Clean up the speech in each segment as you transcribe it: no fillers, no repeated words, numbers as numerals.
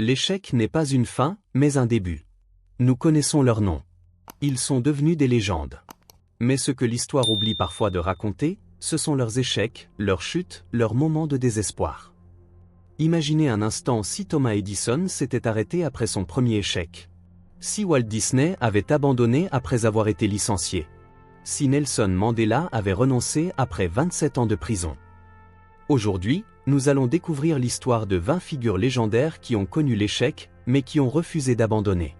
L'échec n'est pas une fin, mais un début. Nous connaissons leurs noms. Ils sont devenus des légendes. Mais ce que l'histoire oublie parfois de raconter, ce sont leurs échecs, leurs chutes, leurs moments de désespoir. Imaginez un instant si Thomas Edison s'était arrêté après son premier échec. Si Walt Disney avait abandonné après avoir été licencié. Si Nelson Mandela avait renoncé après 27 ans de prison. Aujourd'hui, nous allons découvrir l'histoire de 20 figures légendaires qui ont connu l'échec, mais qui ont refusé d'abandonner.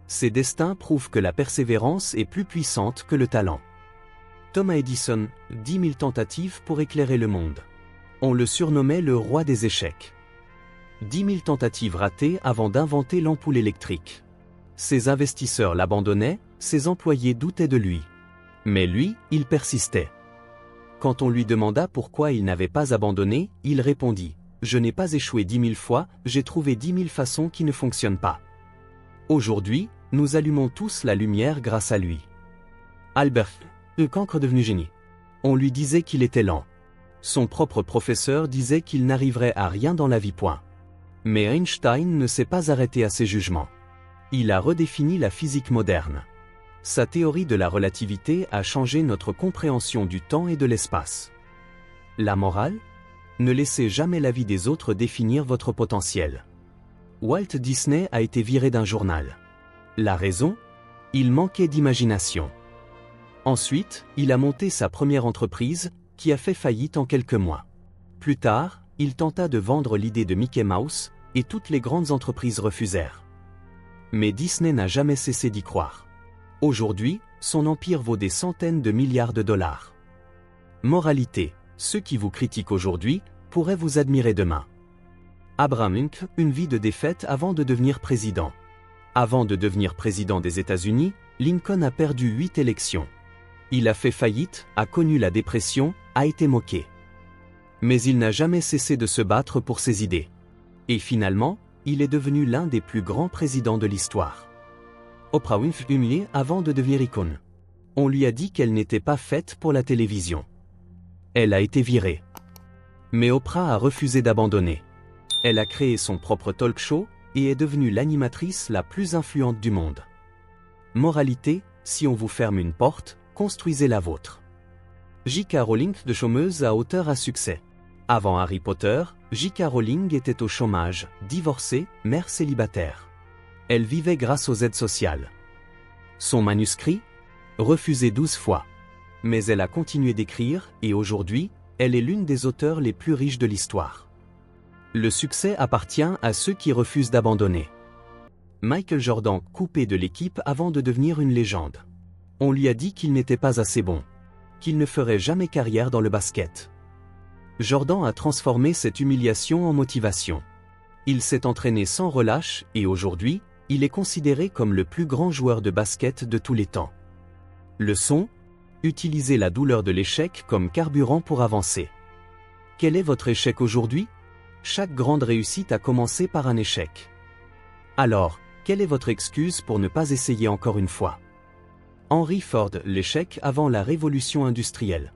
Ces destins prouvent que la persévérance est plus puissante que le talent. Thomas Edison, 10 000 tentatives pour éclairer le monde. On le surnommait le roi des échecs. 10 000 tentatives ratées avant d'inventer l'ampoule électrique. Ses investisseurs l'abandonnaient, ses employés doutaient de lui. Mais lui, il persistait. Quand on lui demanda pourquoi il n'avait pas abandonné, il répondit « Je n'ai pas échoué 10 000 fois, j'ai trouvé 10 000 façons qui ne fonctionnent pas. » Aujourd'hui, nous allumons tous la lumière grâce à lui. Albert, le cancre devenu génie. On lui disait qu'il était lent. Son propre professeur disait qu'il n'arriverait à rien dans la vie. Mais Einstein ne s'est pas arrêté à ses jugements. Il a redéfini la physique moderne. Sa théorie de la relativité a changé notre compréhension du temps et de l'espace. La morale ? Ne laissez jamais la vie des autres définir votre potentiel. Walt Disney a été viré d'un journal. La raison ? Il manquait d'imagination. Ensuite, il a monté sa première entreprise, qui a fait faillite en quelques mois. Plus tard, il tenta de vendre l'idée de Mickey Mouse, et toutes les grandes entreprises refusèrent. Mais Disney n'a jamais cessé d'y croire. Aujourd'hui, son empire vaut des centaines de milliards de dollars. Moralité, ceux qui vous critiquent aujourd'hui pourraient vous admirer demain. Abraham Lincoln, une vie de défaite avant de devenir président. Avant de devenir président des États-Unis, Lincoln a perdu 8 élections. Il a fait faillite, a connu la dépression, a été moqué. Mais il n'a jamais cessé de se battre pour ses idées. Et finalement, il est devenu l'un des plus grands présidents de l'histoire. Oprah Winfrey humiliée avant de devenir icône. On lui a dit qu'elle n'était pas faite pour la télévision. Elle a été virée. Mais Oprah a refusé d'abandonner. Elle a créé son propre talk show et est devenue l'animatrice la plus influente du monde. Moralité, si on vous ferme une porte, construisez la vôtre. J.K. Rowling de chômeuse à auteur à succès. Avant Harry Potter, J.K. Rowling était au chômage, divorcée, mère célibataire. Elle vivait grâce aux aides sociales. Son manuscrit ? Refusé 12 fois. Mais elle a continué d'écrire, et aujourd'hui, elle est l'une des auteurs les plus riches de l'histoire. Le succès appartient à ceux qui refusent d'abandonner. Michael Jordan, coupé de l'équipe avant de devenir une légende. On lui a dit qu'il n'était pas assez bon. Qu'il ne ferait jamais carrière dans le basket. Jordan a transformé cette humiliation en motivation. Il s'est entraîné sans relâche, et aujourd'hui, il est considéré comme le plus grand joueur de basket de tous les temps. Leçon ? Utilisez la douleur de l'échec comme carburant pour avancer. Quel est votre échec aujourd'hui ? Chaque grande réussite a commencé par un échec. Alors, quelle est votre excuse pour ne pas essayer encore une fois ? Henry Ford, l'échec avant la révolution industrielle.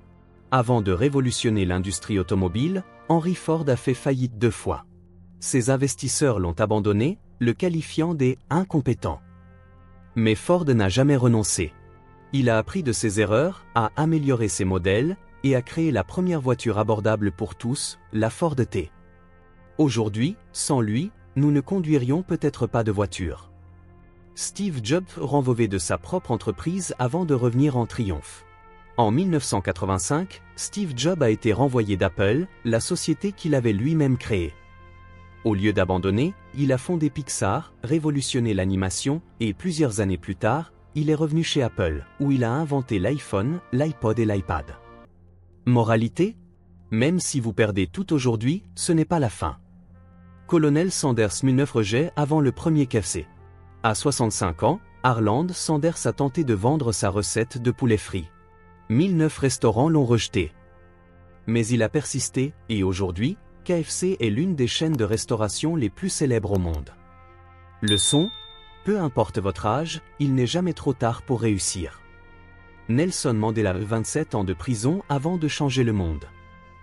Avant de révolutionner l'industrie automobile, Henry Ford a fait faillite 2 fois. Ses investisseurs l'ont abandonné, le qualifiant des « incompétents ». Mais Ford n'a jamais renoncé. Il a appris de ses erreurs, a amélioré ses modèles, et a créé la première voiture abordable pour tous, la Ford T. Aujourd'hui, sans lui, nous ne conduirions peut-être pas de voiture. Steve Jobs renvoyait de sa propre entreprise avant de revenir en triomphe. En 1985, Steve Jobs a été renvoyé d'Apple, la société qu'il avait lui-même créée. Au lieu d'abandonner, il a fondé Pixar, révolutionné l'animation, et plusieurs années plus tard, il est revenu chez Apple, où il a inventé l'iPhone, l'iPod et l'iPad. Moralité ? Même si vous perdez tout aujourd'hui, ce n'est pas la fin. Colonel Sanders 19 rejets avant le premier KFC. À 65 ans, Harland Sanders a tenté de vendre sa recette de poulet frit. 1009 restaurants l'ont rejeté. Mais il a persisté, et aujourd'hui, KFC est l'une des chaînes de restauration les plus célèbres au monde. Leçon ? Peu importe votre âge, il n'est jamais trop tard pour réussir. Nelson Mandela, 27 ans de prison avant de changer le monde.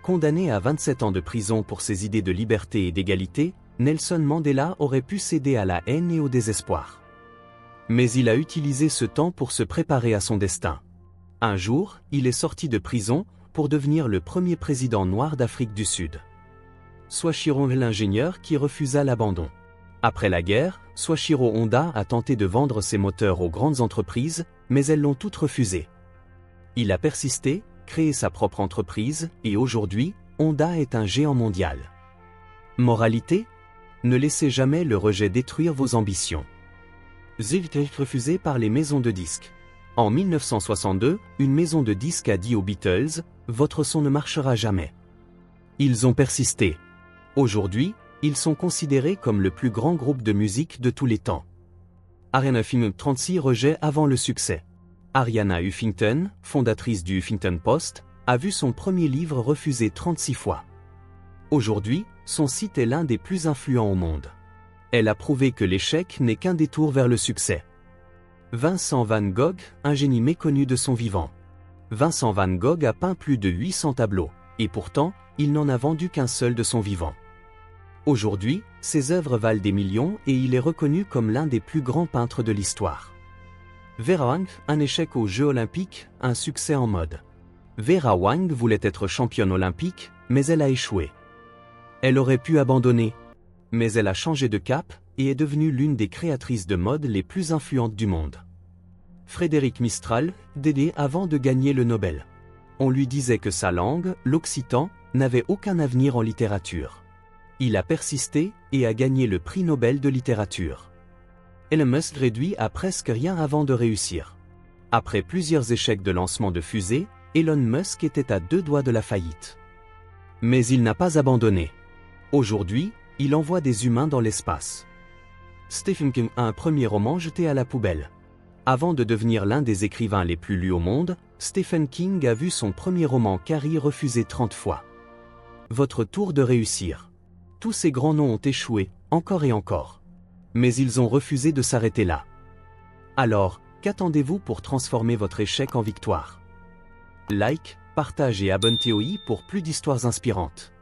Condamné à 27 ans de prison pour ses idées de liberté et d'égalité, Nelson Mandela aurait pu céder à la haine et au désespoir. Mais il a utilisé ce temps pour se préparer à son destin. Un jour, il est sorti de prison pour devenir le premier président noir d'Afrique du Sud. Soichiro l'ingénieur qui refusa l'abandon. Après la guerre, Soichiro Honda a tenté de vendre ses moteurs aux grandes entreprises, mais elles l'ont toutes refusé. Il a persisté, créé sa propre entreprise, et aujourd'hui, Honda est un géant mondial. Moralité ? Ne laissez jamais le rejet détruire vos ambitions. Zilch refusé par les maisons de disques. En 1962, une maison de disques a dit aux Beatles « Votre son ne marchera jamais ». Ils ont persisté. Aujourd'hui, ils sont considérés comme le plus grand groupe de musique de tous les temps. Ariana Huffington 36 rejets avant le succès. Ariana Huffington, fondatrice du Huffington Post, a vu son premier livre refusé 36 fois. Aujourd'hui, son site est l'un des plus influents au monde. Elle a prouvé que l'échec n'est qu'un détour vers le succès. Vincent van Gogh, un génie méconnu de son vivant. Vincent van Gogh a peint plus de 800 tableaux, et pourtant, il n'en a vendu qu'un seul de son vivant. Aujourd'hui, ses œuvres valent des millions et il est reconnu comme l'un des plus grands peintres de l'histoire. Vera Wang, un échec aux Jeux Olympiques, un succès en mode. Vera Wang voulait être championne olympique, mais elle a échoué. Elle aurait pu abandonner, mais elle a changé de cap et est devenue l'une des créatrices de mode les plus influentes du monde. Frédéric Mistral, dédé avant de gagner le Nobel. On lui disait que sa langue, l'occitan, n'avait aucun avenir en littérature. Il a persisté et a gagné le prix Nobel de littérature. Elon Musk réduit à presque rien avant de réussir. Après plusieurs échecs de lancement de fusées, Elon Musk était à 2 doigts de la faillite. Mais il n'a pas abandonné. Aujourd'hui, il envoie des humains dans l'espace. Stephen King a un premier roman jeté à la poubelle. Avant de devenir l'un des écrivains les plus lus au monde, Stephen King a vu son premier roman Carrie refusé 30 fois. Votre tour de réussir. Tous ces grands noms ont échoué, encore et encore. Mais ils ont refusé de s'arrêter là. Alors, qu'attendez-vous pour transformer votre échec en victoire? Like, partage et abonne-toi pour plus d'histoires inspirantes.